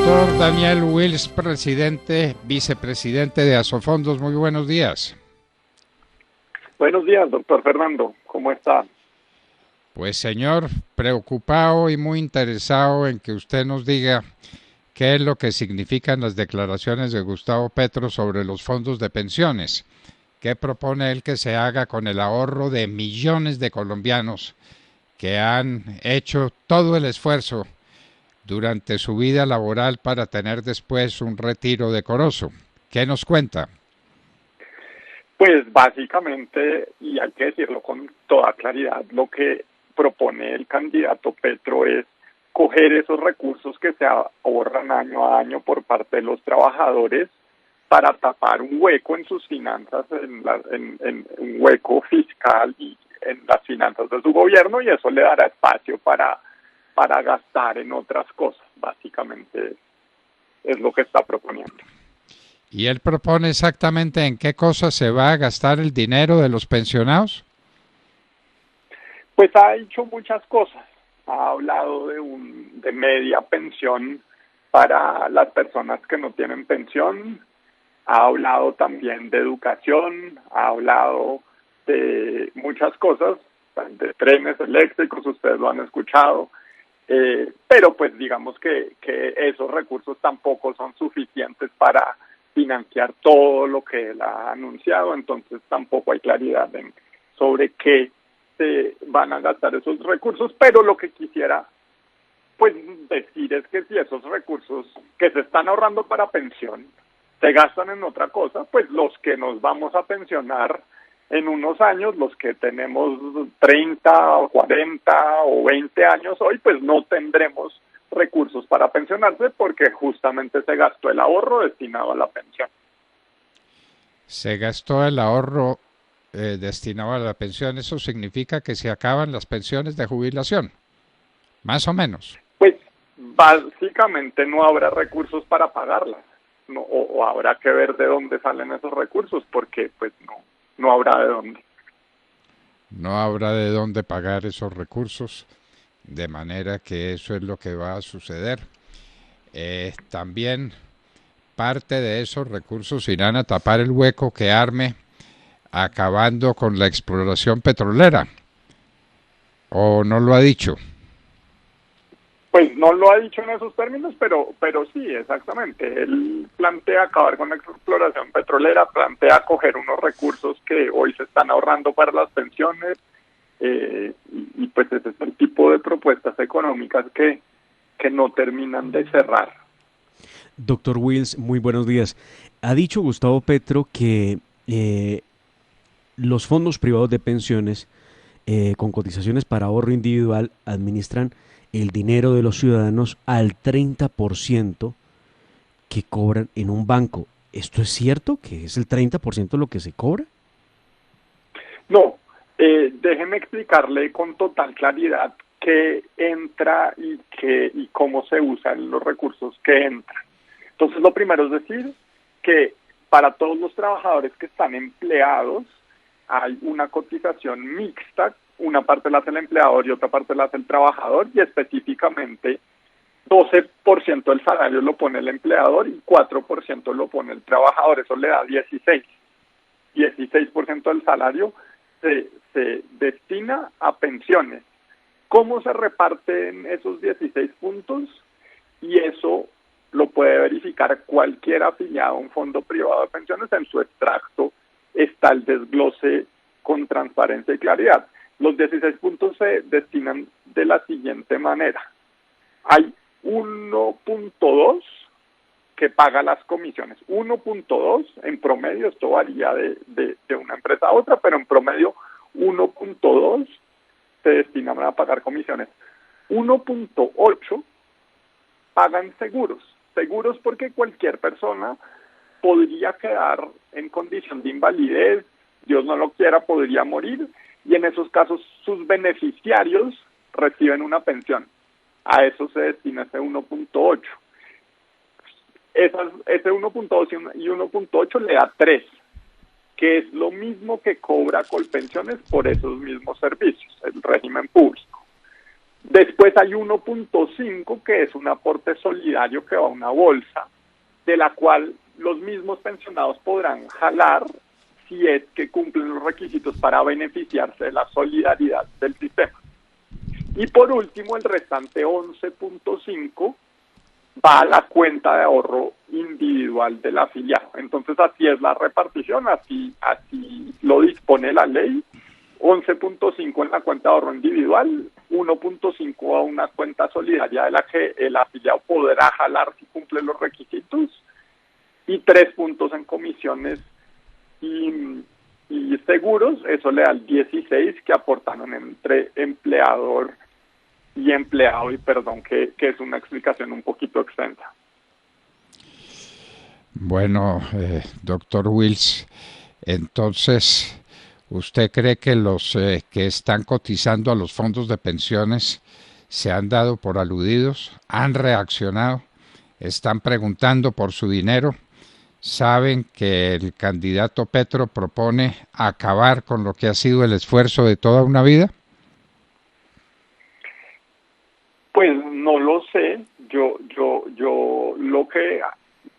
Doctor Daniel Wills, vicepresidente de Asofondos, muy buenos días. Buenos días, doctor Fernando, ¿cómo está? Pues señor, preocupado y muy interesado en que usted nos diga qué es lo que significan las declaraciones de Gustavo Petro sobre los fondos de pensiones. ¿Qué propone él que se haga con el ahorro de millones de colombianos que han hecho todo el esfuerzo durante su vida laboral para tener después un retiro decoroso? ¿Qué nos cuenta? Pues básicamente, y hay que decirlo con toda claridad, lo que propone el candidato Petro es coger esos recursos que se ahorran año a año por parte de los trabajadores para tapar un hueco en sus finanzas, en un hueco fiscal y en las finanzas de su gobierno, y eso le dará espacio para gastar en otras cosas. Básicamente es lo que está proponiendo. ¿Y él propone exactamente en qué cosas se va a gastar el dinero de los pensionados? Pues ha dicho muchas cosas. Ha hablado de media pensión para las personas que no tienen pensión. Ha hablado también de educación. Ha hablado de muchas cosas, de trenes eléctricos, ustedes lo han escuchado. Pero pues digamos que esos recursos tampoco son suficientes para financiar todo lo que él ha anunciado, entonces tampoco hay claridad sobre qué se van a gastar esos recursos, pero lo que quisiera pues decir es que si esos recursos que se están ahorrando para pensión se gastan en otra cosa, pues los que nos vamos a pensionar en unos años, los que tenemos 30 o 40 o 20 años hoy, pues no tendremos recursos para pensionarse porque justamente se gastó el ahorro destinado a la pensión. Se gastó el ahorro destinado a la pensión. Eso significa que se acaban las pensiones de jubilación, más o menos. Pues básicamente no habrá recursos para pagarlas, no, o habrá que ver de dónde salen esos recursos porque pues no habrá de dónde. No habrá de dónde pagar esos recursos, de manera que eso es lo que va a suceder. También parte de esos recursos irán a tapar el hueco que arme acabando con la exploración petrolera. ¿O no lo ha dicho? Pues no lo ha dicho en esos términos, pero sí, exactamente. Él plantea acabar con la exploración petrolera, plantea coger unos recursos que hoy se están ahorrando para las pensiones, y pues ese es el tipo de propuestas económicas que no terminan de cerrar. Doctor Wills, muy buenos días. Ha dicho Gustavo Petro que los fondos privados de pensiones con cotizaciones para ahorro individual administran el dinero de los ciudadanos al 30% que cobran en un banco. ¿Esto es cierto? ¿Que es el 30% lo que se cobra? No, déjeme explicarle con total claridad qué entra y cómo se usan los recursos que entran. Entonces, lo primero es decir que para todos los trabajadores que están empleados hay una cotización mixta. Una parte la hace el empleador y otra parte la hace el trabajador, y específicamente 12% del salario lo pone el empleador y 4% lo pone el trabajador. Eso le da 16%. 16% del salario se destina a pensiones. ¿Cómo se reparten esos 16 puntos? Y eso lo puede verificar cualquier afiliado a un fondo privado de pensiones. En su extracto está el desglose con transparencia y claridad. Los 16 puntos se destinan de la siguiente manera. Hay 1.2 que paga las comisiones. 1.2 en promedio, esto varía de una empresa a otra, pero en promedio 1.2 se destinan a pagar comisiones. 1.8 pagan seguros. Seguros porque cualquier persona podría quedar en condición de invalidez, Dios no lo quiera, podría morir, y en esos casos sus beneficiarios reciben una pensión. A eso se destina ese 1.8. Ese 1.2 y 1.8 le da 3, que es lo mismo que cobra Colpensiones por esos mismos servicios, el régimen público. Después hay 1.5, que es un aporte solidario que va a una bolsa, de la cual los mismos pensionados podrán jalar si es que cumplen los requisitos para beneficiarse de la solidaridad del sistema. Y por último, el restante 11.5 va a la cuenta de ahorro individual del afiliado. Entonces así es la repartición, así lo dispone la ley. 11.5 en la cuenta de ahorro individual, 1.5 a una cuenta solidaria de la que el afiliado podrá jalar si cumple los requisitos, y 3 puntos en comisiones y seguros. Eso le da el 16 que aportaron entre empleador y empleado, y perdón que es una explicación un poquito extensa. Bueno, doctor Wills, entonces, ¿usted cree que los que están cotizando a los fondos de pensiones se han dado por aludidos, han reaccionado, están preguntando por su dinero, saben que el candidato Petro propone acabar con lo que ha sido el esfuerzo de toda una vida? Pues no lo sé. Yo lo que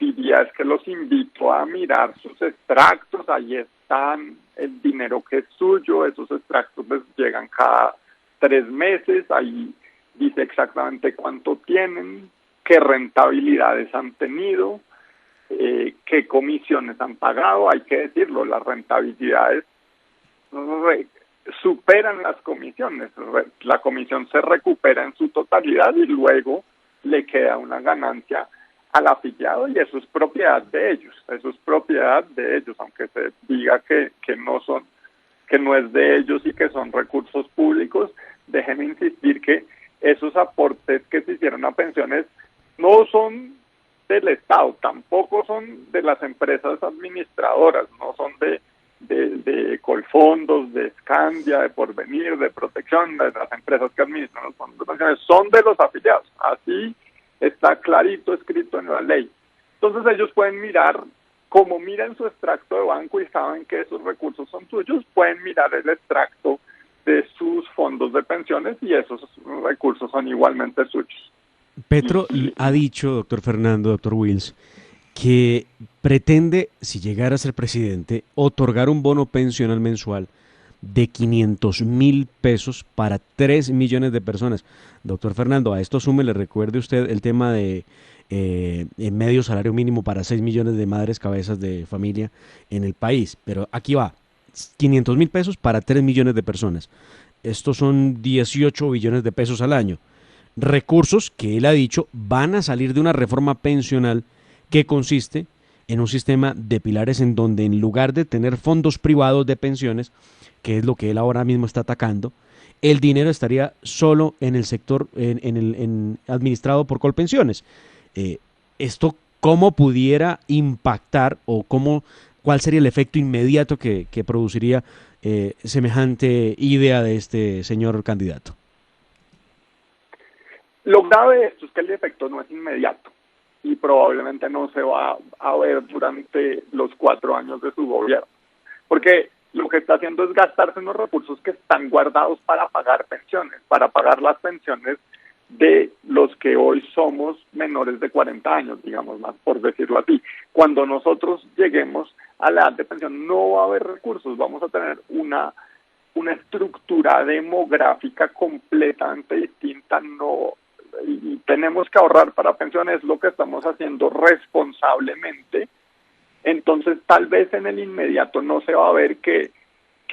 diría es que los invito a mirar sus extractos. Ahí están el dinero que es suyo. Esos extractos les llegan cada 3 meses. Ahí dice exactamente cuánto tienen, qué rentabilidades han tenido, qué comisiones han pagado. Hay que decirlo, las rentabilidades superan las comisiones. La comisión se recupera en su totalidad y luego le queda una ganancia al afiliado, y eso es propiedad de ellos. Eso es propiedad de ellos, aunque se diga que no es de ellos y que son recursos públicos. Déjenme insistir que esos aportes que se hicieron a pensiones no son del Estado, tampoco son de las empresas administradoras, no son de Colfondos, de Scandia, de Porvenir, de Protección, de las empresas que administran los fondos de pensiones, son de los afiliados. Así está clarito escrito en la ley. Entonces ellos pueden mirar, como miran su extracto de banco y saben que esos recursos son suyos, pueden mirar el extracto de sus fondos de pensiones y esos recursos son igualmente suyos. Petro ha dicho, doctor Fernando, doctor Wills, que pretende, si llegara a ser presidente, otorgar un bono pensional mensual de 500,000 pesos para 3 millones de personas. Doctor Fernando, a esto le recuerde usted el tema de medio salario mínimo para 6 millones de madres cabezas de familia en el país. Pero aquí va, 500,000 pesos para 3 millones de personas. Estos son 18 billones de pesos al año. Recursos que él ha dicho van a salir de una reforma pensional que consiste en un sistema de pilares en donde, en lugar de tener fondos privados de pensiones, que es lo que él ahora mismo está atacando, el dinero estaría solo en el sector administrado por Colpensiones. ¿Esto cómo pudiera impactar o cuál sería el efecto inmediato que produciría semejante idea de este señor candidato? Lo grave de esto es que el efecto no es inmediato y probablemente no se va a ver durante los 4 años de su gobierno, porque lo que está haciendo es gastarse en los recursos que están guardados para pagar pensiones, para pagar las pensiones de los que hoy somos menores de 40 años, digamos más, por decirlo así. Cuando nosotros lleguemos a la edad de pensión no va a haber recursos, vamos a tener una estructura demográfica completamente distinta, y tenemos que ahorrar para pensiones, lo que estamos haciendo responsablemente. Entonces tal vez en el inmediato no se va a ver que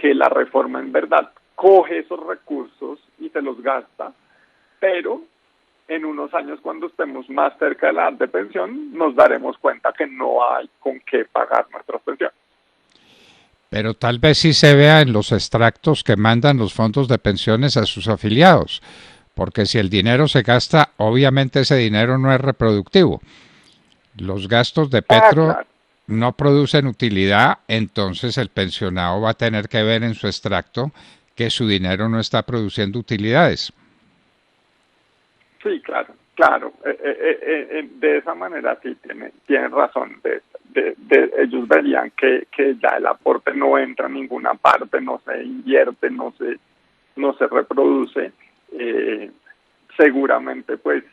la reforma en verdad coge esos recursos y se los gasta, pero en unos años, cuando estemos más cerca de la edad de pensión, nos daremos cuenta que no hay con qué pagar nuestras pensiones. Pero tal vez sí se vea en los extractos que mandan los fondos de pensiones a sus afiliados, porque si el dinero se gasta, obviamente ese dinero no es reproductivo. Los gastos de Petro Claro. no producen utilidad, entonces el pensionado va a tener que ver en su extracto que su dinero no está produciendo utilidades. Sí, claro. De esa manera sí tiene razón. Ellos verían que ya el aporte no entra en ninguna parte, no se invierte, no se reproduce. seguramente pues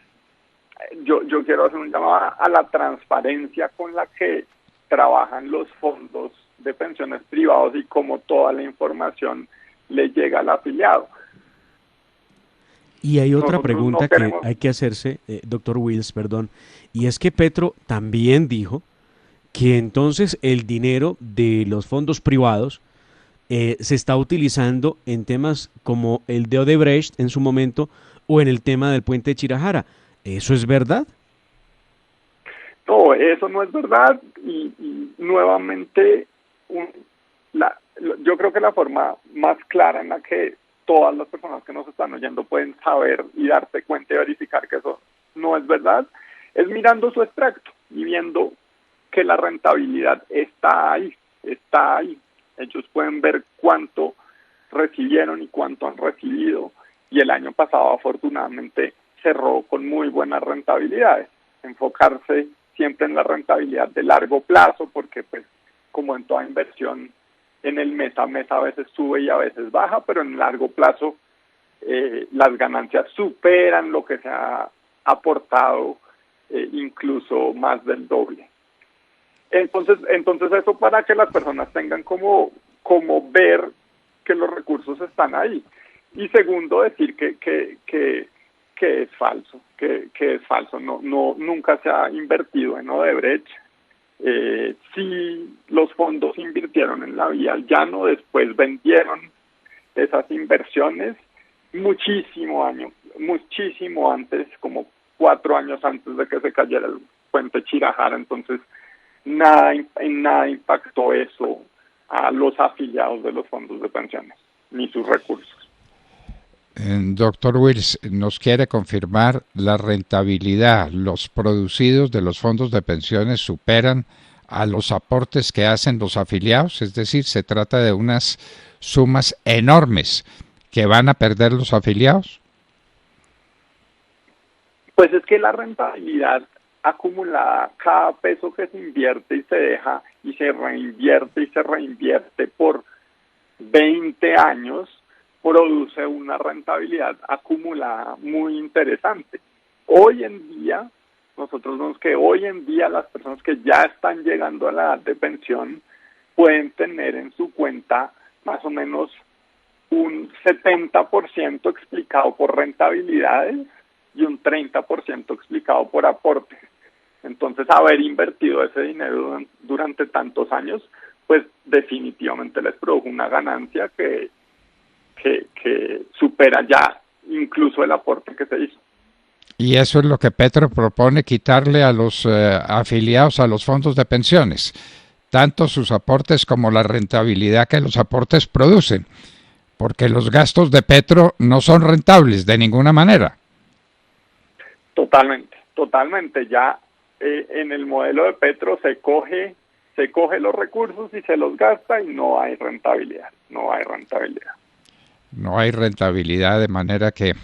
yo quiero hacer un llamado a la transparencia con la que trabajan los fondos de pensiones privados y cómo toda la información le llega al afiliado. Y hay otra pregunta que hay que hacerse, doctor Wills, perdón, y es que Petro también dijo que entonces el dinero de los fondos privados se está utilizando en temas como el de Odebrecht en su momento o en el tema del puente de Chirajara. ¿Eso es verdad? No, eso no es verdad y nuevamente yo creo que la forma más clara en la que todas las personas que nos están oyendo pueden saber y darse cuenta y verificar que eso no es verdad es mirando su extracto y viendo que la rentabilidad está ahí. Ellos pueden ver cuánto recibieron y cuánto han recibido y el año pasado afortunadamente cerró con muy buenas rentabilidades. Enfocarse siempre en la rentabilidad de largo plazo porque pues como en toda inversión en el mes a mes a veces sube y a veces baja, pero en largo plazo las ganancias superan lo que se ha aportado, incluso más del doble. Entonces eso para que las personas tengan como ver que los recursos están ahí. Y segundo, decir que es falso, que es falso. No, nunca se ha invertido en Odebrecht. Sí, los fondos invirtieron en la vía al llano, después vendieron esas inversiones muchísimo antes, como 4 años antes de que se cayera el puente Chirajara. Entonces en nada impactó eso a los afiliados de los fondos de pensiones ni sus recursos. Doctor Wills, ¿nos quiere confirmar la rentabilidad? ¿Los producidos de los fondos de pensiones superan a los aportes que hacen los afiliados? Es decir, ¿se trata de unas sumas enormes que van a perder los afiliados? Pues es que la rentabilidad acumulada, cada peso que se invierte y se deja y se reinvierte por 20 años, produce una rentabilidad acumulada muy interesante. Hoy en día, nosotros vemos que hoy en día las personas que ya están llegando a la edad de pensión pueden tener en su cuenta más o menos un 70% explicado por rentabilidades y un 30% explicado por aportes. Entonces, haber invertido ese dinero durante tantos años, pues definitivamente les produjo una ganancia que supera ya incluso el aporte que se hizo. Y eso es lo que Petro propone, quitarle a los afiliados a los fondos de pensiones, tanto sus aportes como la rentabilidad que los aportes producen, porque los gastos de Petro no son rentables de ninguna manera. Totalmente. Ya en el modelo de Petro se coge los recursos y se los gasta y no hay rentabilidad. No hay rentabilidad, de manera que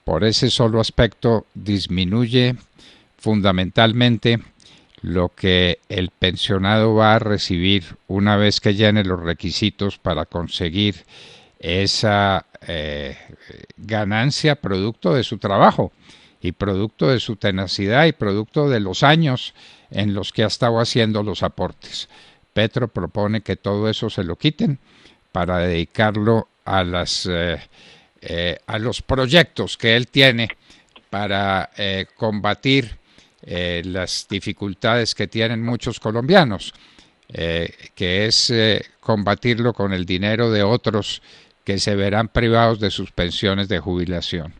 por ese solo aspecto disminuye fundamentalmente lo que el pensionado va a recibir una vez que llene los requisitos para conseguir esa ganancia producto de su trabajo y producto de su tenacidad y producto de los años en los que ha estado haciendo los aportes. Petro propone que todo eso se lo quiten para dedicarlo a los proyectos que él tiene para combatir las dificultades que tienen muchos colombianos, que es combatirlo con el dinero de otros que se verán privados de sus pensiones de jubilación.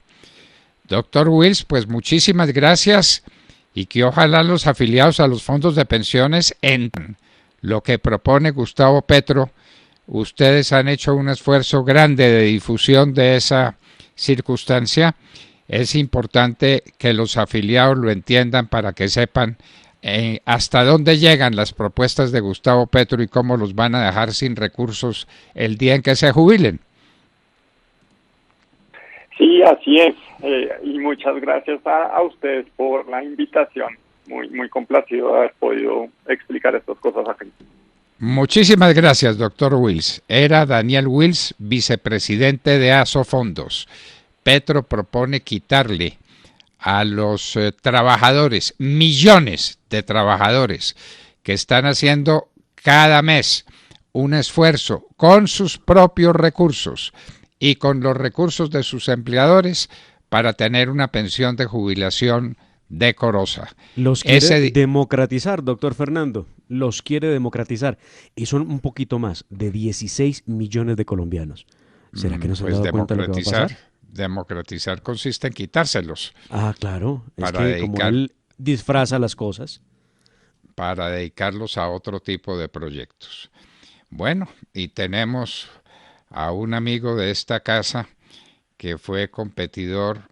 Doctor Wills, pues muchísimas gracias y que ojalá los afiliados a los fondos de pensiones entiendan lo que propone Gustavo Petro. Ustedes han hecho un esfuerzo grande de difusión de esa circunstancia. Es importante que los afiliados lo entiendan para que sepan hasta dónde llegan las propuestas de Gustavo Petro y cómo los van a dejar sin recursos el día en que se jubilen. Sí, así es. Y muchas gracias a ustedes por la invitación. Muy complacido de haber podido explicar estas cosas aquí. Muchísimas gracias, doctor Wills. Era Daniel Wills, vicepresidente de ASO Fondos. Petro propone quitarle a los trabajadores, millones de trabajadores que están haciendo cada mes un esfuerzo con sus propios recursos y con los recursos de sus empleadores para tener una pensión de jubilación decorosa. Los quiere democratizar, doctor Fernando, los quiere democratizar. Y son un poquito más de 16 millones de colombianos. ¿Será que no se han dado cuenta de lo que va a pasar? Democratizar consiste en quitárselos. Ah, claro. Es que como él disfraza las cosas. Para dedicarlos a otro tipo de proyectos. Bueno, y tenemos a un amigo de esta casa que fue competidor